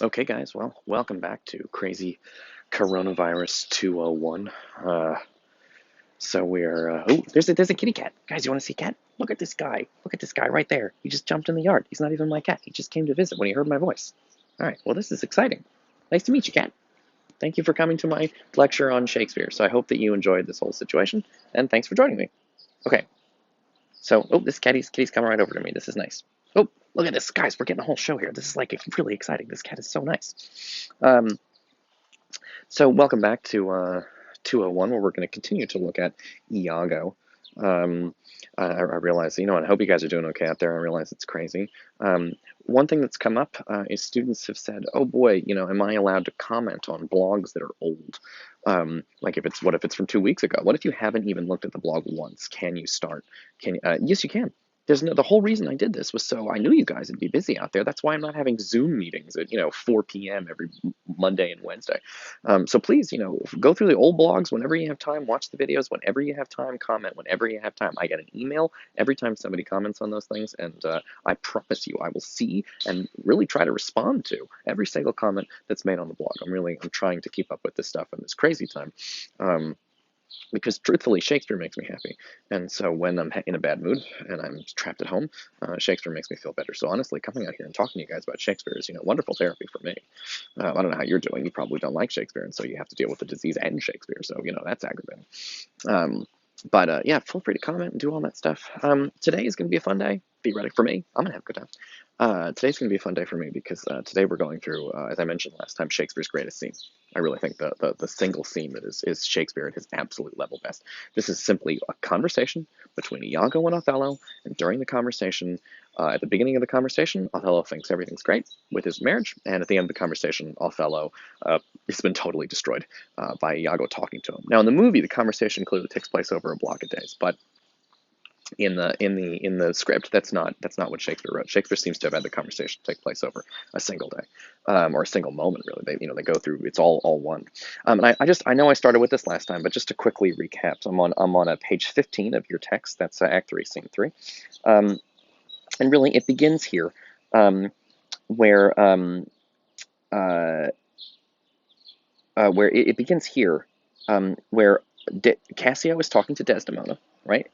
Okay, guys, well, welcome back to Crazy Coronavirus 201. There's a kitty cat. Guys, you want to see a cat? Look at this guy. Look at this guy right there. He just jumped in the yard. He's not even my cat. He just came to visit when he heard my voice. All right, well, this is exciting. Nice to meet you, cat. Thank you for coming to my lecture on Shakespeare. So I hope that you enjoyed this whole situation, and thanks for joining me. Okay, so, this kitty's coming right over to me. This is nice. Oh, look at this, guys. We're getting a whole show here. This is like really exciting. This cat is so nice. So welcome back to 201, where we're going to continue to look at Iago. I realize, and I hope you guys are doing okay out there. I realize it's crazy. One thing that's come up is students have said, "Oh boy, am I allowed to comment on blogs that are old? Like what if it's from 2 weeks ago? What if you haven't even looked at the blog once? Can you start? Yes, you can. The whole reason I did this was so I knew you guys would be busy out there. That's why I'm not having Zoom meetings at 4 p.m. every Monday and Wednesday. So please, go through the old blogs whenever you have time, watch the videos whenever you have time, comment whenever you have time. I get an email every time somebody comments on those things, and I promise you I will see and really try to respond to every single comment that's made on the blog. I'm trying to keep up with this stuff in this crazy time. Because truthfully, Shakespeare makes me happy. And so when I'm in a bad mood and I'm trapped at home, Shakespeare makes me feel better. So honestly, coming out here and talking to you guys about Shakespeare is, wonderful therapy for me. I don't know how you're doing. You probably don't like Shakespeare, and so you have to deal with the disease and Shakespeare. So, that's aggravating. Um, but yeah, feel free to comment and do all that stuff. Today is going to be a fun day. Be ready for me. I'm going to have a good time. Today's going to be a fun day for me because today we're going through, as I mentioned last time, Shakespeare's greatest scene. I really think the single scene that is Shakespeare at his absolute level best. This is simply a conversation between Iago and Othello, and during the conversation, at the beginning of the conversation, Othello thinks everything's great with his marriage, and at the end of the conversation, Othello has been totally destroyed by Iago talking to him. Now, in the movie, the conversation clearly takes place over a block of days, but in the script, that's not what Shakespeare wrote. Shakespeare seems to have had the conversation take place over a single day, or a single moment. Really, they go through. It's all one. And I know I started with this last time, but just to quickly recap, I'm on page 15 of your text. That's Act 3, Scene 3, and really it begins here, where uh, it begins here, where Cassio is talking to Desdemona, right?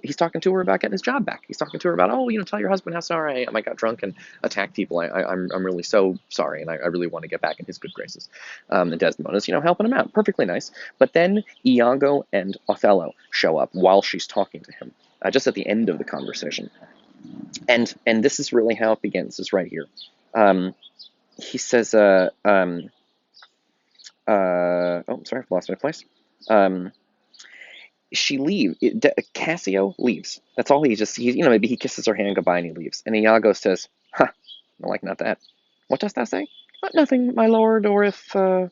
He's talking to her about getting his job back. He's talking to her about, oh, tell your husband how sorry I am. I got drunk and attacked people. I'm really so sorry, and I really want to get back in his good graces. And Desdemona's, helping him out. Perfectly nice. But then Iago and Othello show up while she's talking to him, just at the end of the conversation. And this is really how it begins, is right here. He says, oh, sorry, I've lost my place. Um, Cassio leaves. That's all maybe he kisses her hand goodbye and he leaves. And Iago says, "Ha, not that. What dost thou say? Nothing, my lord, or if, I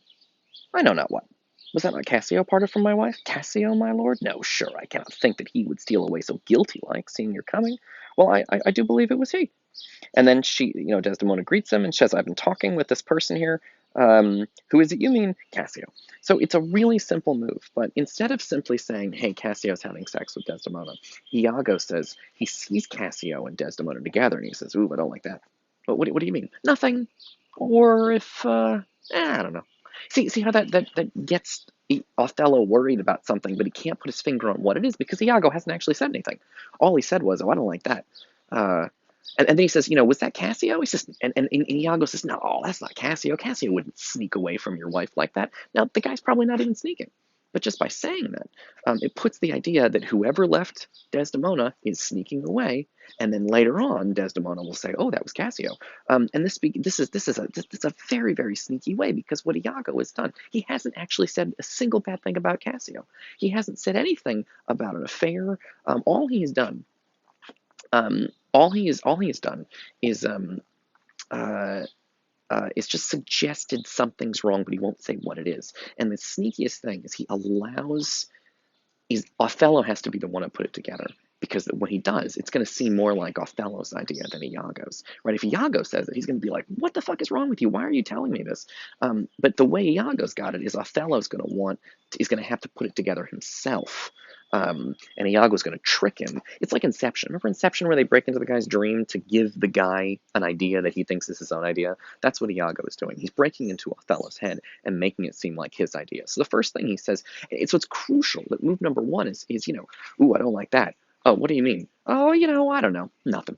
know not what. Was that not Cassio parted from my wife? Cassio, my lord? No, sure, I cannot think that he would steal away so guilty-like, seeing you're coming. Well, I do believe it was he. And then Desdemona greets him and says, I've been talking with this person here. Who is it you mean? Cassio. So it's a really simple move, but instead of simply saying, hey, Cassio's having sex with Desdemona, Iago says he sees Cassio and Desdemona together, and he says, ooh, I don't like that. But what do you mean? Nothing. Or if, I don't know. See how that gets Othello worried about something, but he can't put his finger on what it is because Iago hasn't actually said anything. All he said was, oh, I don't like that. And then he says, was that Cassio? He says, and Iago says, no, that's not Cassio. Cassio wouldn't sneak away from your wife like that. Now, the guy's probably not even sneaking. But just by saying that, it puts the idea that whoever left Desdemona is sneaking away, and then later on, Desdemona will say, "Oh, that was Cassio." And this is a very, very sneaky way, because what Iago has done, he hasn't actually said a single bad thing about Cassio. He hasn't said anything about an affair. All he has done uh, is just suggested something's wrong, but he won't say what it is. And the sneakiest thing is Othello has to be the one to put it together, because when he does, it's going to seem more like Othello's idea than Iago's, right? If Iago says it, he's going to be like, what the fuck is wrong with you? Why are you telling me this? But the way Iago's got it is Othello's going to have to put it together himself. And Iago's going to trick him. It's like Inception. Remember Inception, where they break into the guy's dream to give the guy an idea that he thinks is his own idea? That's what Iago is doing. He's breaking into Othello's head and making it seem like his idea. So the first thing he says, so it's crucial that move number one is ooh, I don't like that. Oh, what do you mean? Oh, I don't know. Nothing.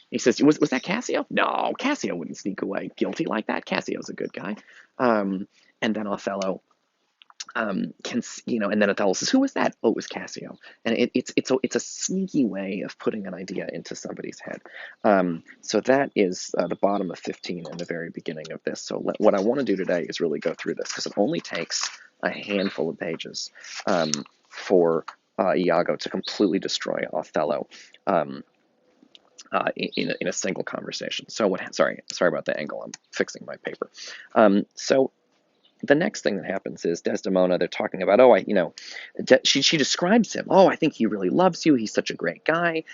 He says, was that Cassio? No, Cassio wouldn't sneak away guilty like that. Cassio's a good guy. And then Othello and then Othello says, "Who was that?" Oh, it was Cassio, and it's a sneaky way of putting an idea into somebody's head. So that is the bottom of 15 and the very beginning of this. So what I want to do today is really go through this because it only takes a handful of pages for Iago to completely destroy Othello. In a single conversation. So sorry about the angle. I'm fixing my paper. So the next thing that happens is Desdemona, they're talking about, she describes him. Oh, I think he really loves you. He's such a great guy.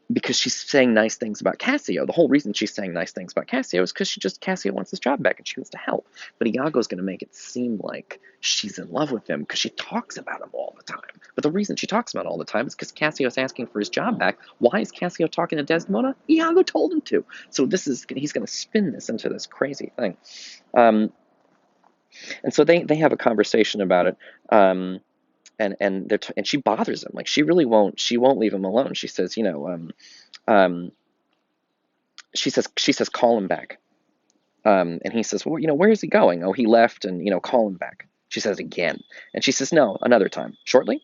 Because she's saying nice things about Cassio. The whole reason she's saying nice things about Cassio is because Cassio wants his job back and she wants to help. But Iago's going to make it seem like she's in love with him because she talks about him all the time. But the reason she talks about him all the time is because Cassio's asking for his job back. Why is Cassio talking to Desdemona? Iago told him to. So he's going to spin this into this crazy thing. And so they have a conversation about it. And she bothers him. Like she won't leave him alone. She says, she says, call him back. And he says, well, where is he going? Oh, he left, and call him back. She says again, and she says, no, another time, shortly.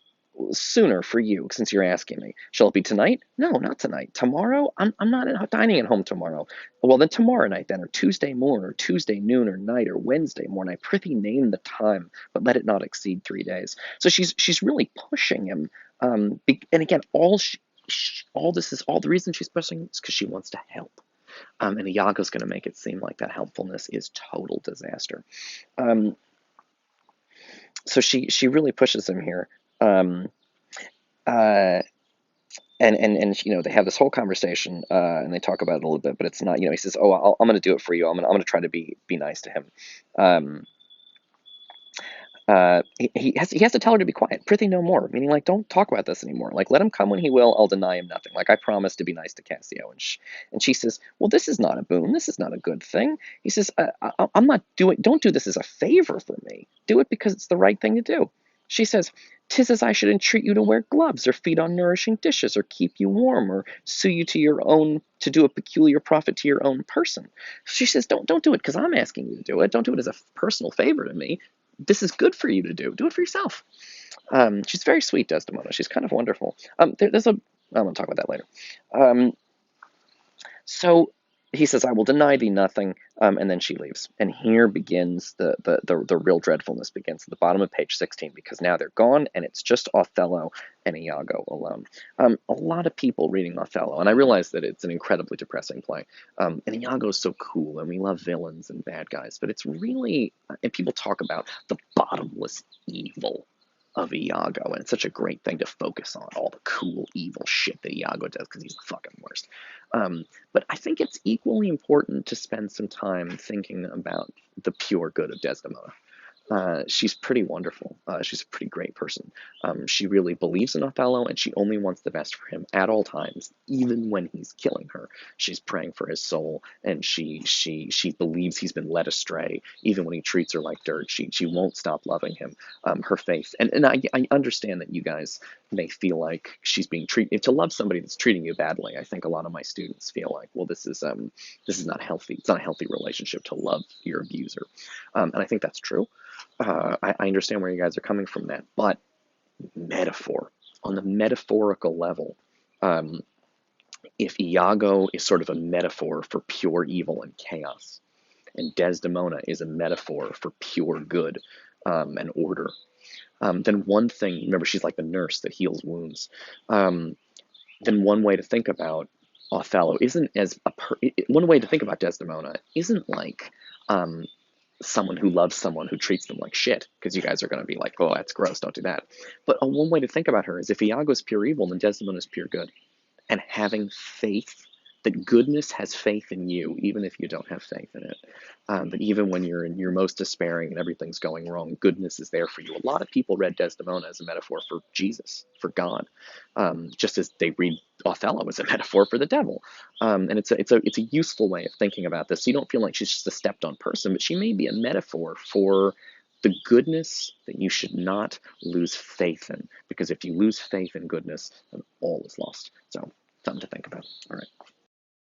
Sooner for you, since you're asking me. Shall it be tonight? No, not tonight. Tomorrow? I'm not dining at home tomorrow. Well, then tomorrow night, then, or Tuesday morn, or Tuesday noon, or night, or Wednesday morn. I prithee name the time, but let it not exceed 3 days. So she's really pushing him. And again, all the reason she's pushing is because she wants to help. And Iago's going to make it seem like that helpfulness is total disaster. So she really pushes him here. And they have this whole conversation, and they talk about it a little bit, but it's not, he says, oh, I'm going to do it for you. I'm going to try to be nice to him. He has to tell her to be quiet. Prithee no more, meaning like, don't talk about this anymore. Like, let him come when he will. I'll deny him nothing. Like, I promise to be nice to Cassio. And she says, well, this is not a boon. This is not a good thing. He says, don't do this as a favor for me. Do it because it's the right thing to do. She says, 'tis as I should entreat you to wear gloves, or feed on nourishing dishes, or keep you warm, or sue you to do a peculiar profit to your own person. She says, don't do it because I'm asking you to do it. Don't do it as a personal favor to me. This is good for you to do. Do it for yourself. She's very sweet, Desdemona. She's kind of wonderful. I'm going to talk about that later. So he says, I will deny thee nothing, and then she leaves. And here begins the real dreadfulness begins at the bottom of page 16, because now they're gone, and it's just Othello and Iago alone. A lot of people reading Othello, and I realize that it's an incredibly depressing play, and Iago's so cool, and we love villains and bad guys, but it's really, and people talk about the bottomless evil of Iago, and it's such a great thing to focus on, all the cool, evil shit that Iago does, because he's the fucking worst. But I think it's equally important to spend some time thinking about the pure good of Desdemona. She's pretty wonderful. She's a pretty great person. She really believes in Othello, and she only wants the best for him at all times, even when he's killing her. She's praying for his soul, and she believes he's been led astray, even when he treats her like dirt. She won't stop loving him. Her faith, and I understand that you guys may feel like she's being treated. To love somebody that's treating you badly, I think a lot of my students feel like, well, this is not healthy. It's not a healthy relationship to love your abuser, and I think that's true. I understand where you guys are coming from that, but metaphor, on the metaphorical level, if Iago is sort of a metaphor for pure evil and chaos, and Desdemona is a metaphor for pure good and order, then one thing, remember, she's like the nurse that heals wounds, then one way to think about Othello isn't one way to think about Desdemona isn't like someone who loves someone who treats them like shit, because you guys are going to be like, oh, that's gross, don't do that. But one way to think about her is, if Iago's pure evil, then Desdemona's pure good. And having faith that goodness has faith in you, even if you don't have faith in it. But even when you're in your most despairing and everything's going wrong, goodness is there for you. A lot of people read Desdemona as a metaphor for Jesus, for God, just as they read Othello as a metaphor for the devil. And it's a useful way of thinking about this. So you don't feel like she's just a stepped-on person, but she may be a metaphor for the goodness that you should not lose faith in, because if you lose faith in goodness, then all is lost. So something to think about. All right.